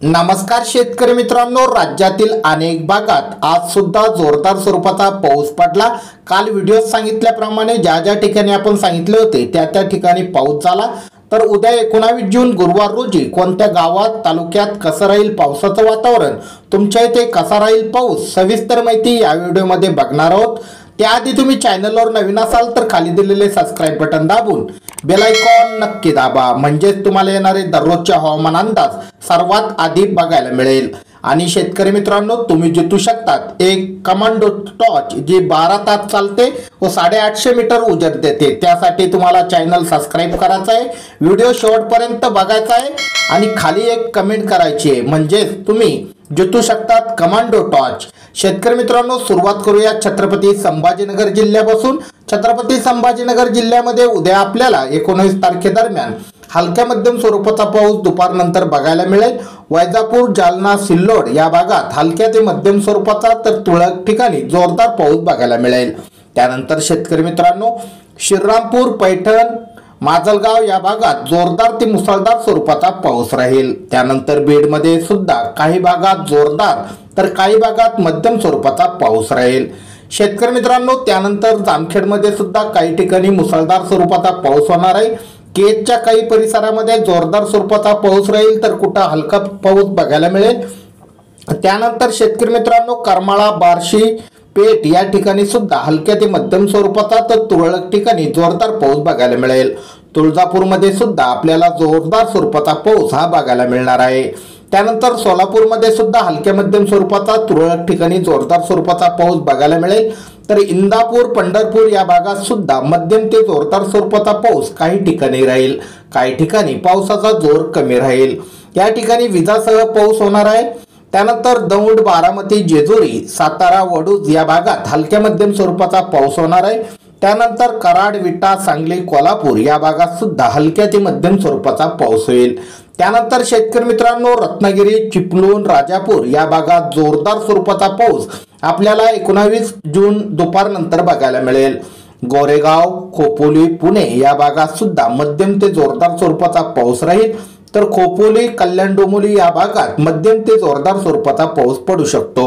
नमस्कार शेतकरी मित्रांनो, राज्यातील अनेक भागात आज सुद्धा जोरदार स्वरूपाचा पाऊस पडला। काल व्हिडिओत सांगितल्याप्रमाणे ज्या ज्या ठिकाणी आपण सांगितले होते त्या ठिकाणी पाऊस झाला। तर उद्या 19 जून गुरुवार रोजी कोणत्या गावात तालुक्यात कसं राहील पावसाचं वातावरण, तुमच्या इथे कसा राहील पाऊस, सविस्तर माहिती या व्हिडिओमध्ये बघणार आहोत। त्याआधी तुम्ही चॅनलवर नवीन असाल तर खाली दिलेले सबस्क्राइब बटन दाबून बेल आयकॉन नक्की दाबा, म्हणजे तुम्हाला येणारे दररोजचे हवामान अंदाज सर्वात आधी बघायला मिळेल। आणि शेतकरी मित्रांनो, तुम्ही जितू शकतात एक कमांडो टॉर्च जी 12 तास चालते व 850 मीटर उजेड देते। त्यासाठी तुम्हाला चॅनल सबस्क्राइब करायचं आहे, व्हिडिओ शेवटपर्यंत बघायचा आहे आणि खाली एक कमेंट करायची आहे, म्हणजे तुम्ही जितू शकतात कमांडो टॉर्च। शेतकरी मित्रांनो, सुरुवात करूया छत्रपती संभाजीनगर जिल्ह्यापासून। छत्रपती संभाजीनगर जिल्ह्यामध्ये उद्या आपल्याला 19 तारखेदरम्यान हलक्या मध्यम स्वरूपाचा पाऊस दुपारनंतर बघायला मिळेल। वैजापूर, जालना, सिल्लोड या भागात हलक्या ते मध्यम स्वरूपाचा तर तुरळक ठिकाणी जोरदार पाऊस बघायला मिळेल। त्यानंतर शेतकरी मित्रांनो, श्रीरामपूर, पैठण, माजलगाव या भागात जोरदार ते मुसळधार स्वरूपाचा पाऊस राहील। त्यानंतर बीडमध्ये सुद्धा काही भागात जोरदार तर काही भागात मध्यम स्वरूपाचा पाऊस राहील। शेतकरी मित्रांनो, त्यानंतर जामखेडमध्ये सुद्धा काही ठिकाणी मुसळधार स्वरूपाचा पाऊस होणार आहे। केजच्या काही परिसरामध्ये जोरदार स्वरूपाचा पाऊस राहील तर कुठं हलका पाऊस बघायला मिळेल। त्यानंतर शेतकरी मित्रांनो, करमाळा, बार्शी, पेठ या ठिकाणी सुद्धा हलक्या ते मध्यम स्वरूपाचा तर तुरळक ठिकाणी जोरदार पाऊस बघायला मिळेल। तुळजापूरमध्ये सुद्धा आपल्याला जोरदार स्वरूपाचा पाऊस हा बघायला मिळणार आहे। त्यानंतर सोलापूरमध्ये सुद्धा हलक्या मध्यम स्वरूपाचा तुरळक ठिकाणी जोरदार स्वरूपाचा पाऊस बघायला मिळेल। तर इंदापूर, पंढरपूर या भागात सुद्धा मध्यम ते जोरदार स्वरूपाचा पाऊस काही ठिकाणी राहील। काही ठिकाणी पावसाचा जोर कमी राहील। या ठिकाणी विजासह पाऊस होणार आहे। त्यानंतर दौंड, बारामती, जेजुरी, सातारा, वडूज या भागात हलक्या मध्यम स्वरूपाचा पाऊस होणार आहे। त्यानंतर कराड, विटा, सांगली, कोल्हापूर या भागात सुद्धा हलक्या ते मध्यम स्वरूपाचा पाऊस होईल। त्यानंतर शेतकरी मित्रांनो, रत्नागिरी, चिपळूण, राजापूर या भागात जोरदार स्वरूपाचा पाऊस आपल्याला 19 जून दुपारनंतर बघायला मिळेल। गोरेगाव, खोपोली, पुणे या भागात सुद्धा मध्यम ते जोरदार स्वरूपाचा पाऊस राहील। तर खोपोली, कल्याण, डोंबिवली या भागात मध्यम ते जोरदार स्वरूपाचा पाऊस पडू शकतो।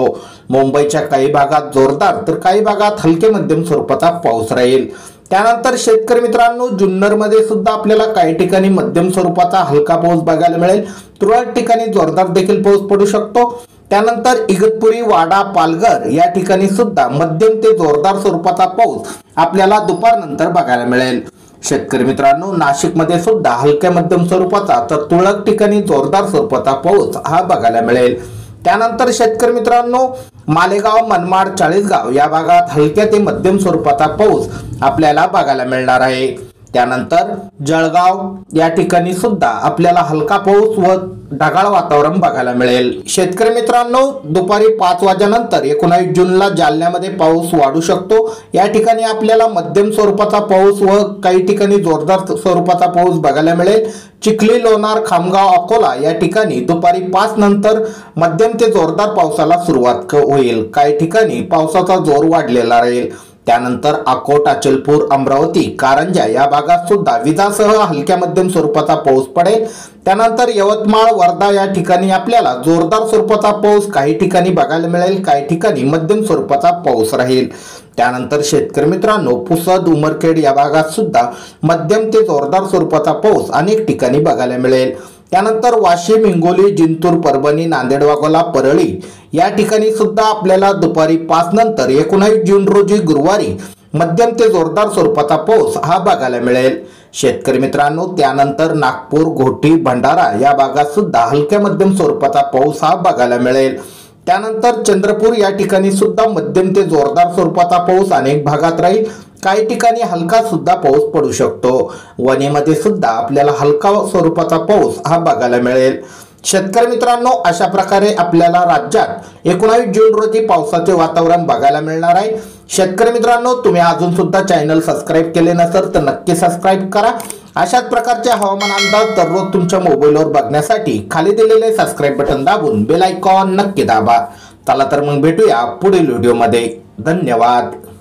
मुंबईच्या काही भागात जोरदार तर काही भागात हलके मध्यम स्वरूपाचा पाऊस राहील। त्यानंतर शेतकरी मित्रांनो, जुन्नरमध्ये सुद्धा आपल्याला काही ठिकाणी मध्यम स्वरूपाचा हलका पाऊस बघायला मिळेल। तुरळक ठिकाणी जोरदार देखील पाऊस पडू शकतो। त्यानंतर इगतपुरी, वाडा, पालघर या ठिकाणी सुद्धा मध्यम ते जोरदार स्वरूपाचा पाऊस आपल्याला दुपारनंतर बघायला मिळेल। शेतकरी मित्रांनो, नाशिकमध्ये सुद्धा हलक्या मध्यम स्वरूपाचा तर तुरळक ठिकाणी जोरदार स्वरूपाचा पाऊस हा बघायला मिळेल। त्यानंतर शेतकरी मित्रांनो, मालेगाव, मनमाड, चाळीसगाव या भागात हलक्या ते मध्यम स्वरूपाचा पाऊस आपल्याला बघायला मिळणार आहे। त्यानंतर जळगाव या ठिकाणी सुद्धा आपल्याला हलका पाऊस व ढगाळ वातावरण बघायला मिळेल। शेतकरी मित्रांनो, दुपारी 5 वाजेनंतर 19 जूनला जालन्यामध्ये पाऊस वाढू शकतो। या ठिकाणी आपल्याला मध्यम स्वरूपाचा पाऊस व काही ठिकाणी जोरदार स्वरूपाचा पाऊस बघायला मिळेल। चिखली, लोणार, खामगाव, अकोला या ठिकाणी दुपारी 5 नंतर मध्यम ते जोरदार पावसाला सुरुवात होईल। काही ठिकाणी पावसाचा जोर वाढलेला राहील। त्यानंतर अकोट, अचलपूर, अमरावती, कारंजा या भागात सुद्धा विजासह हलक्या मध्यम स्वरूपाचा पाऊस पडेल। त्यानंतर यवतमाळ, वर्धा या ठिकाणी आपल्याला जोरदार स्वरूपाचा पाऊस काही ठिकाणी बघायला मिळेल। काही ठिकाणी मध्यम स्वरूपाचा पाऊस राहील। त्यानंतर शेतकरी मित्रांनो, पुसद, उमरखेड या भागात सुद्धा मध्यम ते जोरदार स्वरूपाचा पाऊस अनेक ठिकाणी बघायला मिळेल। त्यानंतर वाशिम, हिंगोली, जिंतूर, परभणी, नांदेड, वाघोला, परळी या ठिकाणी सुद्धा आपल्याला दुपारी 5 नंतर 19 जून रोजी गुरुवारी मध्यम ते जोरदार स्वरूपाचा पाऊस हा बघायला मिळेल। शेतकरी मित्रांनो, त्यानंतर नागपूर, घोटी, भंडारा या भागात सुद्धा हलक्या मध्यम स्वरूपाचा पाऊस हा बघायला मिळेल। त्यानंतर चंद्रपूर या ठिकाणी सुद्धा मध्यम ते जोरदार स्वरूपाचा पाऊस अनेक भागात राहील। काही ठिकाणी हलका सुद्धा पाऊस पडू शकतो। वणीमध्ये सुद्धा आपल्याला हलका स्वरूपाचा पाऊस हा बघायला मिळेल। शेतकरी मित्रांनो, अशा प्रकारे आपल्याला राज्यात 19 जून रोजी पावसाचे वातावरण बघायला मिळणार आहे। शेतकरी मित्रांनो, तुम्ही अजून सुद्धा चॅनल सबस्क्राइब केले नसेल तर नक्की सबस्क्राइब करा। अशाच प्रकारचे हवामान अंदाज दररोज तुमच्या मोबाईलवर बघण्यासाठी खाली दिलेले सबस्क्राइब बटन दाबून बेल आयकॉन नक्की दाबा। चला तर मग भेटूया पुढील व्हिडिओमध्ये। धन्यवाद।